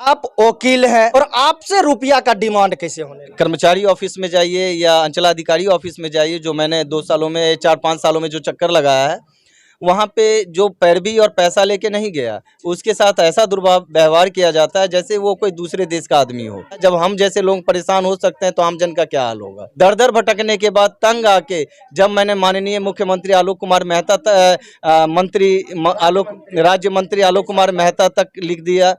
आप वकील हैं और आपसे रुपया का डिमांड कैसे होने लगा? कर्मचारी ऑफिस में जाइए या अंचलाधिकारी ऑफिस में जाइए, जो मैंने 2 सालों में 4-5 सालों में जो चक्कर लगाया है, वहाँ पे जो पैरवी और पैसा लेके नहीं गया, उसके साथ ऐसा दुर्व्यवहार किया जाता है जैसे वो कोई दूसरे देश का आदमी हो। जब हम जैसे लोग परेशान हो सकते हैं तो आम जन का क्या हाल होगा। दर दर भटकने के बाद तंग आके जब मैंने माननीय मुख्यमंत्री आलोक कुमार मेहता राज्य मंत्री आलोक कुमार मेहता तक लिख दिया,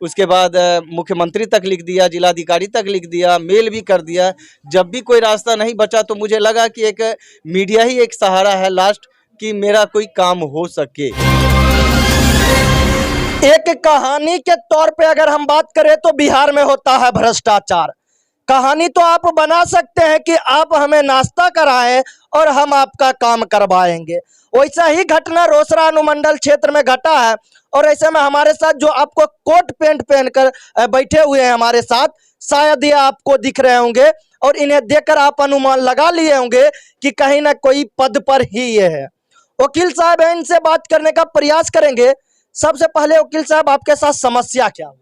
उसके बाद मुख्यमंत्री तक लिख दिया, जिलाधिकारी तक लिख दिया, मेल भी कर दिया। जब भी कोई रास्ता नहीं बचा तो मुझे लगा कि एक मीडिया ही एक सहारा है लास्ट, कि मेरा कोई काम हो सके। एक कहानी के तौर पे अगर हम बात करें तो बिहार में होता है भ्रष्टाचार। कहानी तो आप बना सकते हैं कि आप हमें नाश्ता कराएं और हम आपका काम करवाएंगे। वैसा ही घटना रोसड़ा अनुमंडल क्षेत्र में घटा है और ऐसे में हमारे साथ जो आपको कोट पैंट पहनकर बैठे हुए हैं हमारे साथ, शायद ये आपको दिख रहे होंगे और इन्हें देखकर आप अनुमान लगा लिए होंगे कि कहीं ना कोई पद पर ही ये है। वकील साहब हैं, इनसे बात करने का प्रयास करेंगे। सबसे पहले वकील साहब, आपके साथ समस्या क्या है?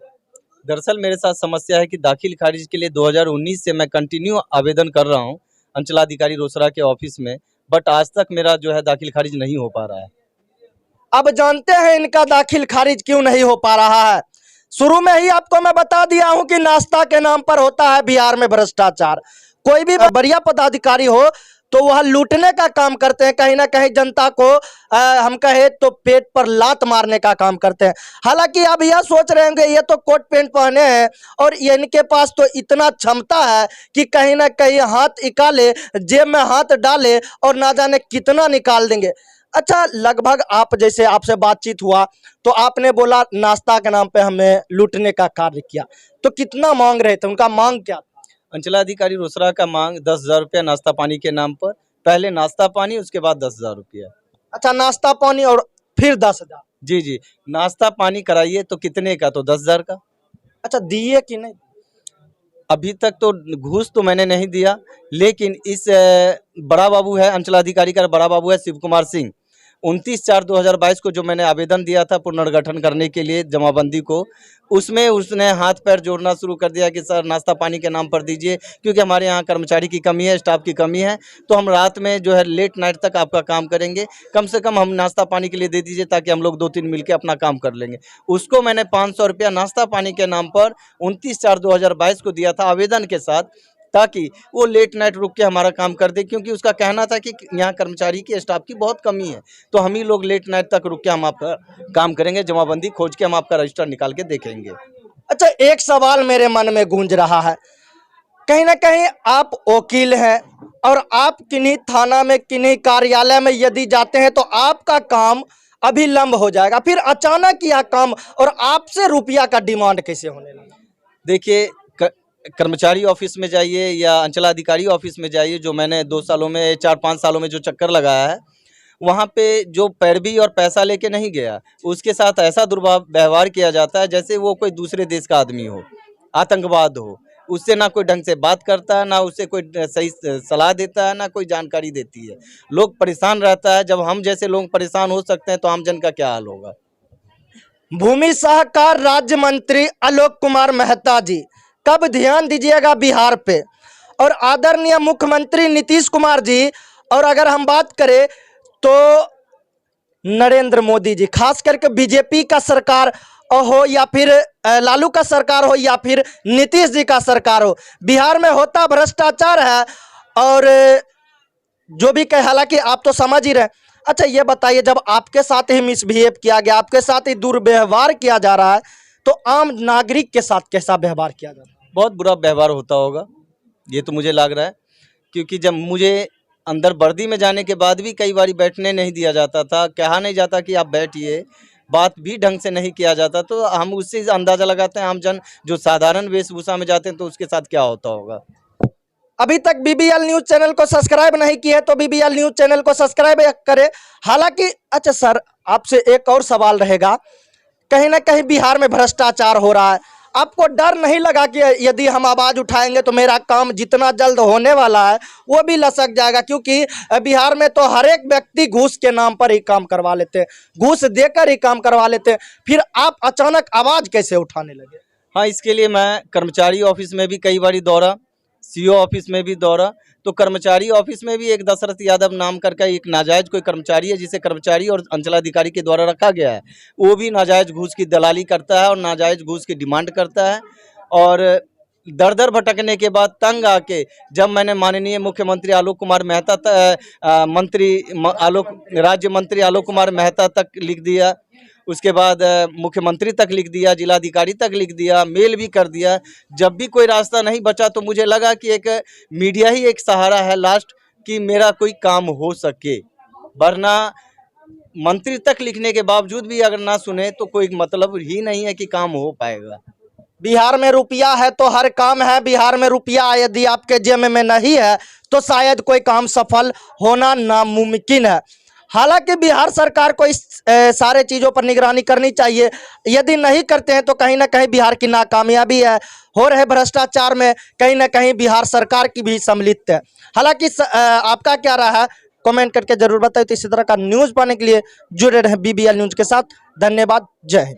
दरअसल मेरे साथ समस्या है कि दाखिल खारिज के लिए 2019 से मैं कंटिन्यू आवेदन कर रहा हूं अंचलाधिकारी रोसड़ा के ऑफिस में, बट आज तक मेरा जो है दाखिल खारिज नहीं हो पा रहा है। अब जानते हैं इनका दाखिल खारिज क्यों नहीं हो पा रहा है। शुरू में ही आपको मैं बता दिया हूं कि नाश्ता के नाम पर होता है बिहार में भ्रष्टाचार। कोई भी बढ़िया पदाधिकारी हो तो वह लूटने का काम करते हैं, कहीं ना कहीं जनता को हम कहे तो पेट पर लात मारने का काम करते हैं। हालांकि अब यह सोच रहे होंगे ये तो कोट पैंट पहने हैं और इनके पास तो इतना क्षमता है कि कहीं ना कहीं हाथ निकाले, जेब में हाथ डाले और ना जाने कितना निकाल देंगे। अच्छा, लगभग आप जैसे आपसे बातचीत हुआ तो आपने बोला नाश्ता के नाम पे हमें लूटने का कार्य किया, तो कितना मांग रहे थे? उनका मांग क्या था? अंचलाधिकारी रोसड़ा का मांग 10,000 रुपया नाश्ता पानी के नाम पर, पहले नाश्ता पानी उसके बाद 10,000 रुपया। अच्छा, नाश्ता पानी और फिर 10,000? जी, नाश्ता पानी कराइए तो कितने का? तो 10,000 का। अच्छा, दिए कि नहीं? अभी तक तो घूस तो मैंने नहीं दिया, लेकिन इस बड़ा बाबू है, अंचलाधिकारी का बड़ा बाबू है शिव कुमार सिंह, 29/4/2022 को जो मैंने आवेदन दिया था पुनर्गठन करने के लिए जमाबंदी को, उसमें उसने हाथ पैर जोड़ना शुरू कर दिया कि सर नाश्ता पानी के नाम पर दीजिए, क्योंकि हमारे यहाँ कर्मचारी की कमी है, स्टाफ की कमी है, तो हम रात में जो है लेट नाइट तक आपका काम करेंगे, कम से कम हम नाश्ता पानी के लिए दे दीजिए ताकि हम लोग 2-3 मिलकर अपना काम कर लेंगे। उसको मैंने 500 रुपया नाश्ता पानी के नाम पर 29/4/2022 को दिया था आवेदन के साथ, ताकि वो लेट नाइट रुक के हमारा काम कर दे, क्योंकि उसका कहना था कि यहाँ कर्मचारी की स्टाफ की बहुत कमी है, तो हम ही लोग लेट नाइट तक रुक के हम आपका काम करेंगे, जमाबंदी खोज के हम आपका रजिस्टर निकाल के देखेंगे। अच्छा, एक सवाल मेरे मन में गूंज रहा है, कहीं ना कहीं आप वकील हैं और आप किन्हीं थाना में किन्हीं कार्यालय में यदि जाते हैं तो आपका काम अभिलंब हो जाएगा, फिर अचानक यह काम और आपसे रुपया का डिमांड कैसे होने लगा? देखिए, कर्मचारी ऑफिस में जाइए या अंचलाधिकारी ऑफिस में जाइए, जो मैंने 2 सालों में 4-5 सालों में जो चक्कर लगाया है, वहाँ पे जो पैरवी और पैसा लेके नहीं गया, उसके साथ ऐसा दुर्व्यवहार किया जाता है जैसे वो कोई दूसरे देश का आदमी हो, आतंकवाद हो। उससे ना कोई ढंग से बात करता है, ना उससे कोई सही सलाह देता है, ना कोई जानकारी देती है। लोग परेशान रहता है। जब हम जैसे लोग परेशान हो सकते हैं तो आम जन का क्या हाल होगा। भूमि सहकार राज्य मंत्री आलोक कुमार मेहता जी, कब ध्यान दीजिएगा बिहार पे? और आदरणीय मुख्यमंत्री नीतीश कुमार जी, और अगर हम बात करें तो नरेंद्र मोदी जी, खास करके बीजेपी का सरकार हो या फिर लालू का सरकार हो या फिर नीतीश जी का सरकार हो, बिहार में होता भ्रष्टाचार है। और जो भी कहे, हालांकि आप तो समझ ही रहे। अच्छा, ये बताइए, जब आपके साथ ही मिसबिहेव किया गया, आपके साथ ही दुर्व्यवहार किया जा रहा है, तो आम नागरिक के साथ कैसा व्यवहार किया जा रहा है? बहुत बुरा व्यवहार होता होगा, ये तो मुझे लग रहा है, क्योंकि जब मुझे अंदर वर्दी में जाने के बाद भी कई बार बैठने नहीं दिया जाता था, कहा नहीं जाता कि आप बैठिए, बात भी ढंग से नहीं किया जाता, तो हम उससे अंदाज़ा लगाते हैं आम जन जो साधारण वेशभूषा में जाते हैं तो उसके साथ क्या होता होगा। अभी तक बीबीएल न्यूज चैनल को सब्सक्राइब नहीं किया है तो बीबीएल न्यूज चैनल को सब्सक्राइब करें। हालांकि अच्छा सर, आपसे एक और सवाल रहेगा, कहीं ना कहीं बिहार में भ्रष्टाचार हो रहा है, आपको डर नहीं लगा कि यदि हम आवाज उठाएंगे तो मेरा काम जितना जल्द होने वाला है वो भी लसक जाएगा? क्योंकि बिहार में तो हर एक व्यक्ति घूस के नाम पर ही काम करवा लेते हैं, घूस देकर ही काम करवा लेते हैं, फिर आप अचानक आवाज कैसे उठाने लगे? हाँ, इसके लिए मैं कर्मचारी ऑफिस में भी कई बारी दौड़ा, सीओ ऑफिस में भी दौड़ा। तो कर्मचारी ऑफिस में भी एक दशरथ यादव नाम करके एक नाजायज कोई कर्मचारी है, जिसे कर्मचारी और अंचलाधिकारी के द्वारा रखा गया है। वो भी नाजायज घूस की दलाली करता है और नाजायज घूस की डिमांड करता है। और दर दर भटकने के बाद तंग आके जब मैंने माननीय मुख्यमंत्री आलोक कुमार मेहता राज्य मंत्री आलोक कुमार मेहता तक लिख दिया, उसके बाद मुख्यमंत्री तक लिख दिया, जिलाधिकारी तक लिख दिया, मेल भी कर दिया। जब भी कोई रास्ता नहीं बचा तो मुझे लगा कि एक मीडिया ही एक सहारा है लास्ट, कि मेरा कोई काम हो सके। वरना मंत्री तक लिखने के बावजूद भी अगर ना सुने तो कोई मतलब ही नहीं है कि काम हो पाएगा। बिहार में रुपया है तो हर काम है। बिहार में रुपया यदि आपके जेब में नहीं है तो शायद कोई काम सफल होना नामुमकिन है। हालांकि बिहार सरकार को इस सारे चीज़ों पर निगरानी करनी चाहिए। यदि नहीं करते हैं तो कहीं ना कहीं बिहार की नाकामयाबी है। हो रहे भ्रष्टाचार में कहीं ना कहीं बिहार सरकार की भी सम्मिलित है। हालांकि आपका क्या राय है कमेंट करके जरूर बताइए। तो इसी तरह का न्यूज़ पाने के लिए जुड़े रहे BBL न्यूज़ के साथ। धन्यवाद। जय हिंद।